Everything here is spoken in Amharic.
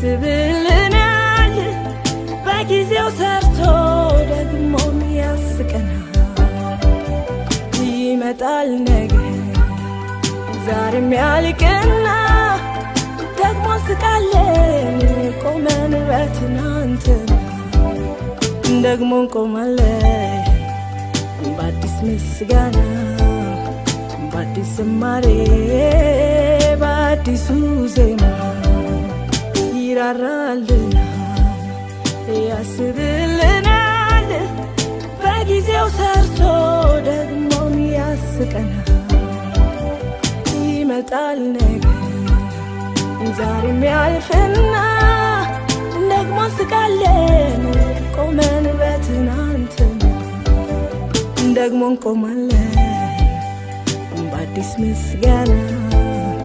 ያስብልናል በጊዜው ሰርቶ ደግሞ ያስቀናል ይመጣል ነገ ዛሬም ያልቅና ደግሞ ስቃለን ቆመን በትናንት ደግሞ እንቆማለን በአዲስ ምስጋና በአዲስ ዝማሬ በአዲሱ ዜማ ይራራልናል ያስብልናል በጊዜው ሰርቶ ደግሞ ያስቀናል ይመጣል ነገ ዛሬም ያልፍና ደግሞ ስቃለን ቆመን በትናንት ደግሞ እንቆማለን በአዲስ ምስጋና